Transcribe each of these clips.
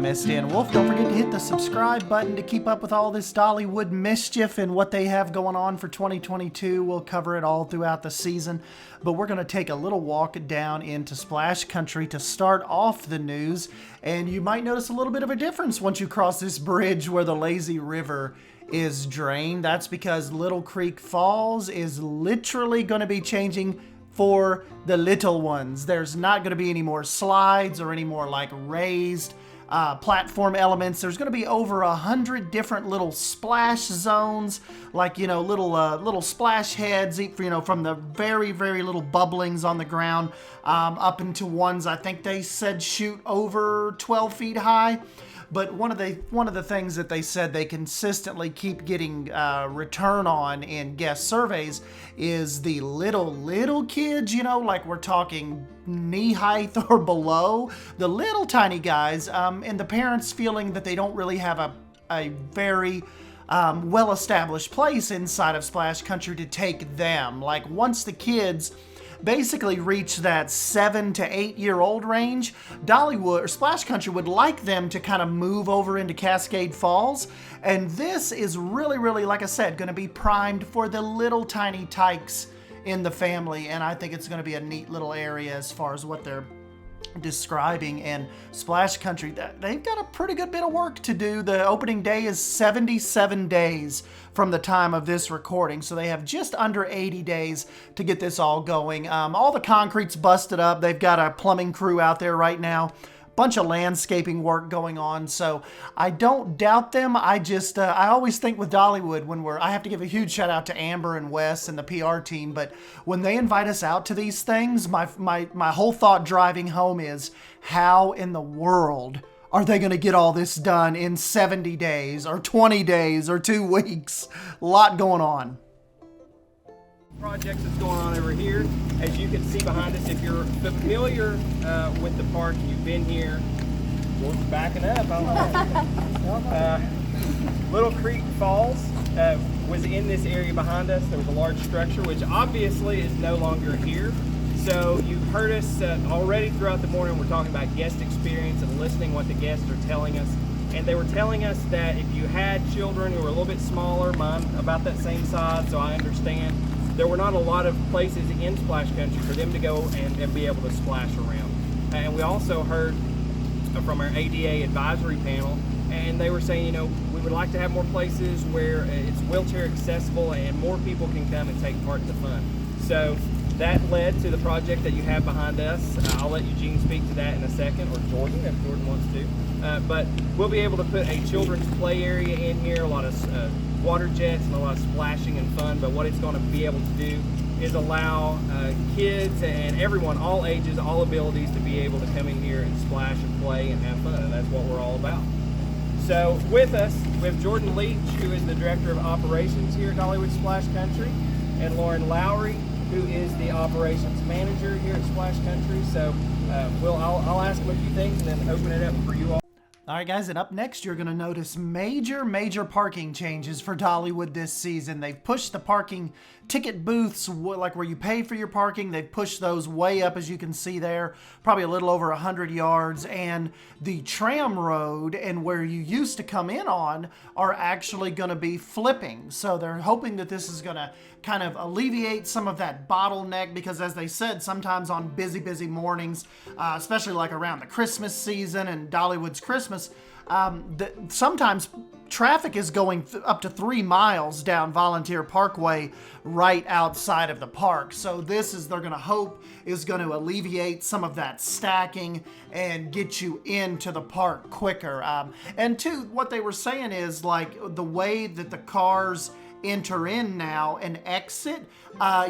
MSDN Wolf. Don't forget to hit the subscribe button to keep up with all this Dollywood mischief and what they have going on for 2022. We'll cover it all throughout the season, but we're going to take a little walk down into Splash Country to start off the news, and you might notice a little bit of a difference once you cross this bridge where the lazy river is drained. That's because Little Creek Falls is literally going to be changing for the little ones. There's not going to be any more slides or any more like raised platform elements. There's going to be over 100 different little splash zones, like, little splash heads, from the very, very little bubblings on the ground up into ones I think they said shoot over 12 feet high. But one of the things that they said they consistently keep getting return on in guest surveys is the little kids, like we're talking knee height or below, the little tiny guys, and the parents feeling that they don't really have a very well-established place inside of Splash Country to take them. Like once the kids basically reach that 7 to 8 year old range, Dollywood or Splash Country would like them to kind of move over into Cascade Falls. And this is really, like I said, going to be primed for the little tiny tykes in the family. And I think it's going to be a neat little area as far as what they're describing. And Splash Country, they've got a pretty good bit of work to do. The opening day is 77 days from the time of this recording, so they have just under 80 days to get this all going. All the concrete's busted up. They've got a plumbing crew out there right now, bunch of landscaping work going on, so I don't doubt them. I always think with Dollywood, I have to give a huge shout out to Amber and Wes and the PR team, but when they invite us out to these things, my whole thought driving home is, how in the world are they going to get all this done in 70 days or 20 days or 2 weeks? A lot going on. Project that's going on over here, as you can see behind us. If you're familiar with the park, you've been here. We're backing up. Little Creek Falls was in this area behind us. There was a large structure which obviously is no longer here. So you've heard us already throughout the morning. We're talking about guest experience and listening what the guests are telling us. And they were telling us that if you had children who were a little bit smaller, mine about that same size, so I understand, there were not a lot of places in Splash Country for them to go and be able to splash around. And we also heard from our ADA advisory panel, and they were saying, we would like to have more places where it's wheelchair accessible and more people can come and take part in the fun. So that led to the project that you have behind us. I'll let Eugene speak to that in a second, or Jordan, if Jordan wants to. But we'll be able to put a children's play area in here, a lot of water jets and a lot of splashing and fun. But what it's going to be able to do is allow kids and everyone, all ages, all abilities, to be able to come in here and splash and play and have fun. And that's what we're all about. So with us, we have Jordan Leach, who is the Director of Operations here at Dollywood Splash Country, and Lauren Lowry, who is the Operations Manager here at Splash Country. So I'll ask them a few things and then open it up for you all. All right, guys, and up next, you're going to notice major parking changes for Dollywood this season. They've pushed the parking ticket booths, like where you pay for your parking, they've pushed those way up, as you can see there, probably a little over 100 yards. And the tram road and where you used to come in on are actually going to be flipping. So they're hoping that this is going to kind of alleviate some of that bottleneck, because as they said, sometimes on busy mornings, especially like around the Christmas season and Dollywood's Christmas, sometimes traffic is going up to 3 miles down Volunteer Parkway right outside of the park. So this is, they're going to hope, is going to alleviate some of that stacking and get you into the park quicker. And two, what they were saying is, like, the way that the cars enter in now and exit,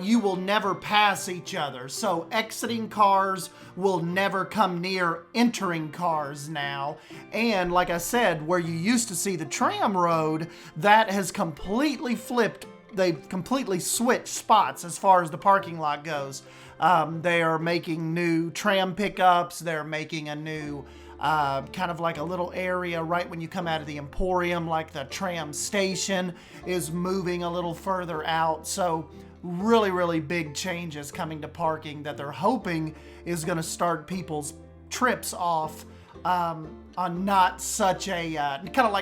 you will never pass each other. So exiting cars will never come near entering cars now. And like I said, where you used to see the tram road, that has completely flipped. They've completely switched spots as far as the parking lot goes. They are making new tram pickups. They're making a new kind of like a little area right when you come out of the Emporium, like the tram station is moving a little further out. So really big changes coming to parking that they're hoping is going to start people's trips off on not such a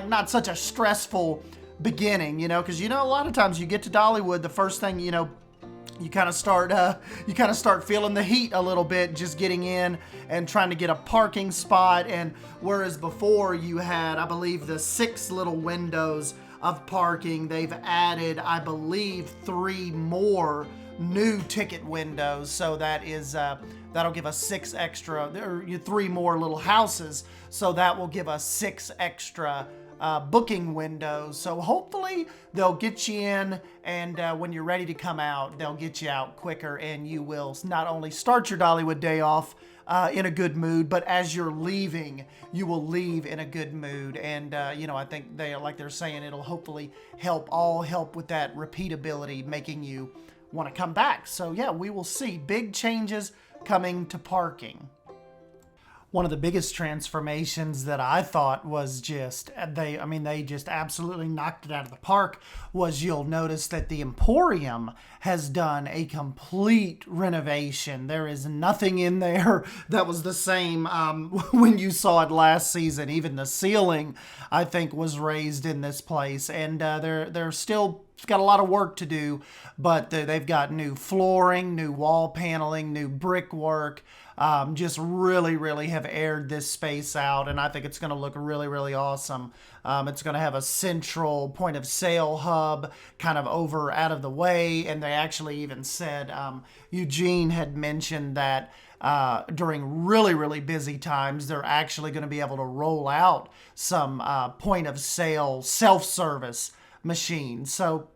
not such a stressful beginning, because a lot of times you get to Dollywood, the first thing you kind of start feeling the heat a little bit, just getting in and trying to get a parking spot. And whereas before you had, I believe, the 6 little windows of parking, they've added, I believe, 3 more new ticket windows. So that is that'll give us 6 extra, or 3 more little houses. So that will give us 6 extra booking windows. So hopefully they'll get you in, and when you're ready to come out, they'll get you out quicker, and you will not only start your Dollywood day off in a good mood, but as you're leaving, you will leave in a good mood. And I think they're saying it'll hopefully help with that repeatability, making you want to come back. So yeah, we will see big changes coming to parking. One of the biggest transformations that I thought was they just absolutely knocked it out of the park was, you'll notice that the Emporium has done a complete renovation. There is nothing in there that was the same when you saw it last season. Even the ceiling, I think, was raised in this place, and they're still got a lot of work to do, but they've got new flooring, new wall paneling, new brickwork. Just really have aired this space out, and I think it's going to look really awesome. It's going to have a central point of sale hub kind of over out of the way, and they actually even said, Eugene had mentioned that during really busy times, they're actually going to be able to roll out some point of sale self-service machines. So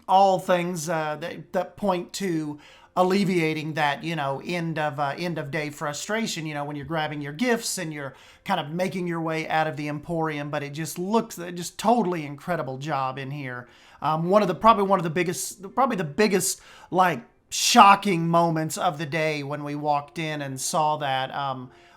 all things that point to alleviating that, end of day frustration, when you're grabbing your gifts and you're kind of making your way out of the Emporium. But it just looks just totally incredible job in here. Probably the biggest like shocking moments of the day when we walked in and saw that.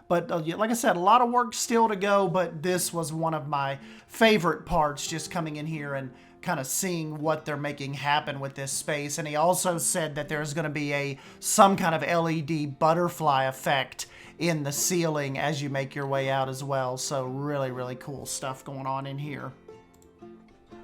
But like I said, a lot of work still to go, but this was one of my favorite parts, just coming in here and kind of seeing what they're making happen with this space. And he also said that there's going to be some kind of LED butterfly effect in the ceiling as you make your way out as well. So really cool stuff going on in here.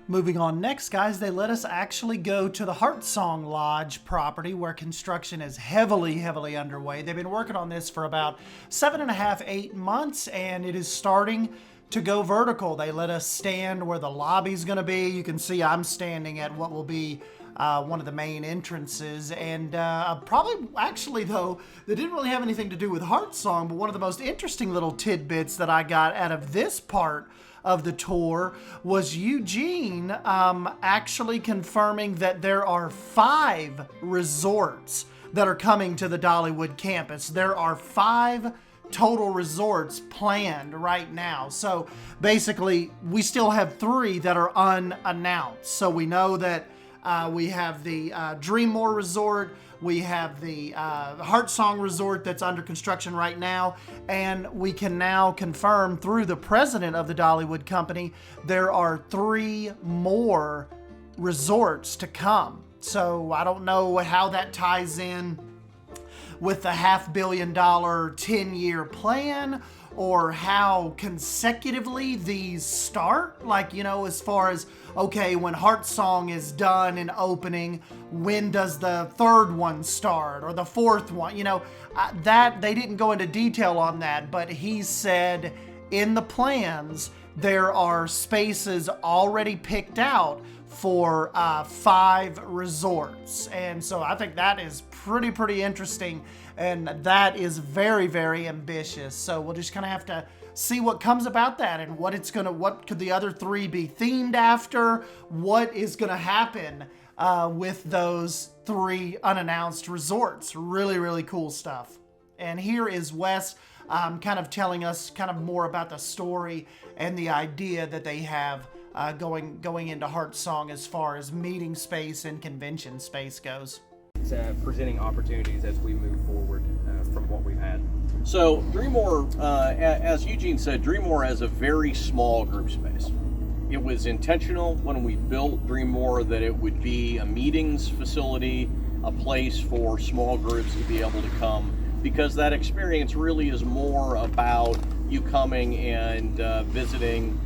Moving on next, guys, they let us actually go to the Heartsong Lodge property, where construction is heavily underway. They've been working on this for about 7.5, 8 months, and it is starting to go vertical. They let us stand where the lobby's going to be. You can see I'm standing at what will be one of the main entrances, and actually though, they didn't really have anything to do with Heartsong, but one of the most interesting little tidbits that I got out of this part of the tour was Eugene actually confirming that there are 5 resorts that are coming to the Dollywood campus. There are 5 total resorts planned right now. So basically, we still have 3 that are unannounced. So we know that we have the DreamMore Resort, we have the Heartsong Resort that's under construction right now, and we can now confirm through the president of the Dollywood company, there are 3 more resorts to come. So I don't know how that ties in with the $500 million 10-year plan, or how consecutively these start. Like, as far as, okay, when Heartsong is done and opening, when does the 3rd one start, or the 4th one? That they didn't go into detail on that, but he said in the plans there are spaces already picked out for 5 resorts. And so I think that is pretty interesting, and that is very ambitious. So we'll just kind of have to see what comes about that, and what could the other 3 be themed after, what is gonna happen with those 3 unannounced resorts. Really cool stuff. And here is Wes kind of telling us kind of more about the story and the idea that they have going into Heartsong as far as meeting space and convention space goes. It's presenting opportunities as we move forward from what we've had. So DreamMore, as Eugene said, DreamMore has a very small group space. It was intentional when we built DreamMore that it would be a meetings facility, a place for small groups to be able to come, because that experience really is more about you coming and visiting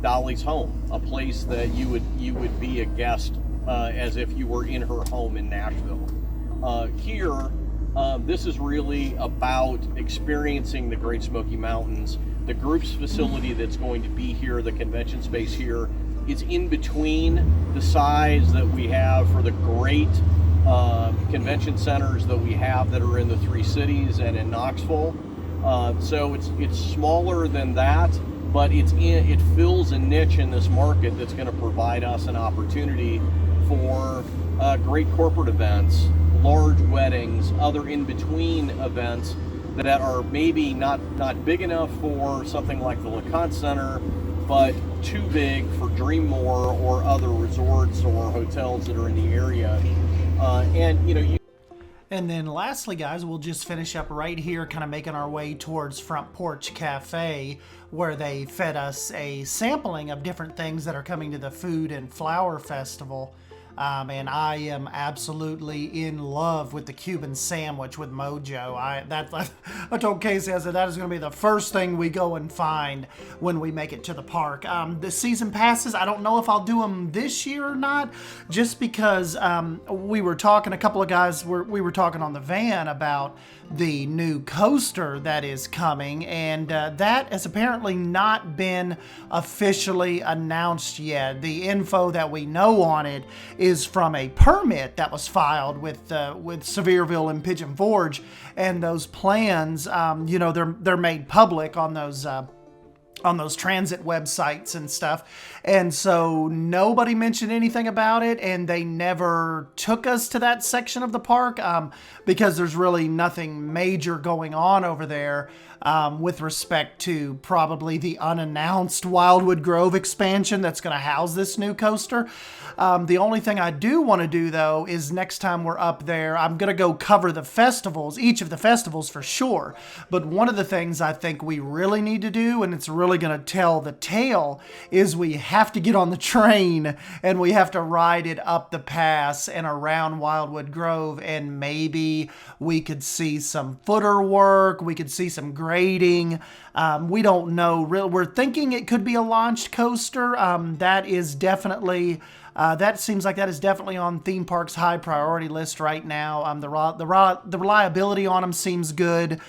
Dolly's home, a place that you would be a guest as if you were in her home in Nashville. Here, this is really about experiencing the Great Smoky Mountains. The group's facility that's going to be here, the convention space here, is in between the size that we have for the great convention centers that we have that are in the 3 cities and in Knoxville. So it's smaller than that, but it fills a niche in this market that's going to provide us an opportunity for great corporate events, large weddings, other in-between events that are maybe not big enough for something like the LeConte Center, but too big for DreamMore or other resorts or hotels that are in the area. And then lastly, guys, we'll just finish up right here, kind of making our way towards Front Porch Cafe, where they fed us a sampling of different things that are coming to the Food and Flower Festival. And I am absolutely in love with the Cuban sandwich with Mojo. I told Casey, I said, that is going to be the first thing we go and find when we make it to the park. The season passes, I don't know if I'll do them this year or not, just because we were talking, a couple of guys, we were talking on the van about the new coaster that is coming, and that has apparently not been officially announced yet. The info that we know on it is from a permit that was filed with Sevierville and Pigeon Forge, and those plans, they're made public on those transit websites and stuff. And so nobody mentioned anything about it, and they never took us to that section of the park because there's really nothing major going on over there with respect to probably the unannounced Wildwood Grove expansion that's going to house this new coaster. The only thing I do want to do, though, is next time we're up there, I'm going to go cover the festivals, each of the festivals for sure. But one of the things I think we really need to do, and it's really going to tell the tale, is we have to get on the train and we have to ride it up the pass and around Wildwood Grove, and maybe we could see some footer work, we could see some grading. We don't know. We're thinking it could be a launched coaster. That is definitely... that seems like that is definitely on theme park's high priority list right now. The reliability on them seems good.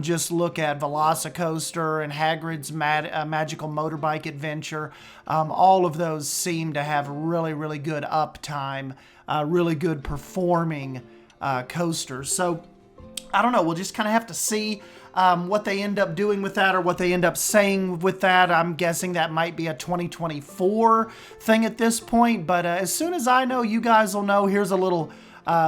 Just look at Velocicoaster and Hagrid's Magical Motorbike Adventure. All of those seem to have really, really good uptime, really good performing coasters. So I don't know. We'll just kind of have to see what they end up doing with that, or what they end up saying with that. I'm guessing that might be a 2024 thing at this point, but as soon as I know, you guys will know. Here's a little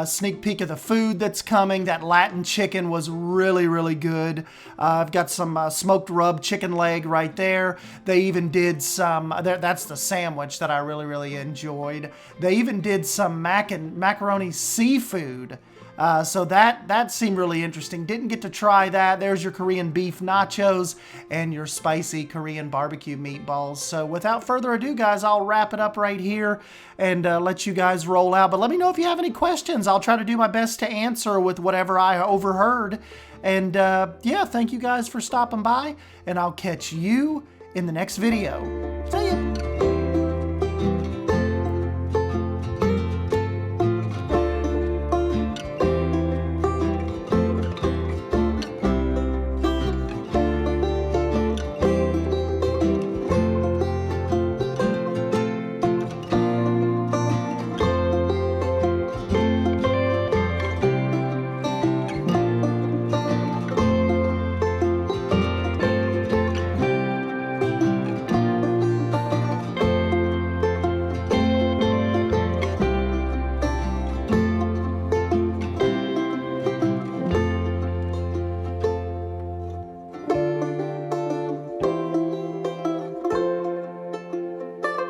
sneak peek of the food that's coming. That Latin chicken was really, really good. I've got some smoked rub chicken leg right there. They even did some, that's the sandwich that I really, really enjoyed. They even did some macaroni seafood. So that seemed really interesting. Didn't get to try that. There's your Korean beef nachos and your spicy Korean barbecue meatballs. So without further ado, guys, I'll wrap it up right here and let you guys roll out. But let me know if you have any questions. I'll try to do my best to answer with whatever I overheard. And yeah, thank you guys for stopping by, and I'll catch you in the next video. See ya!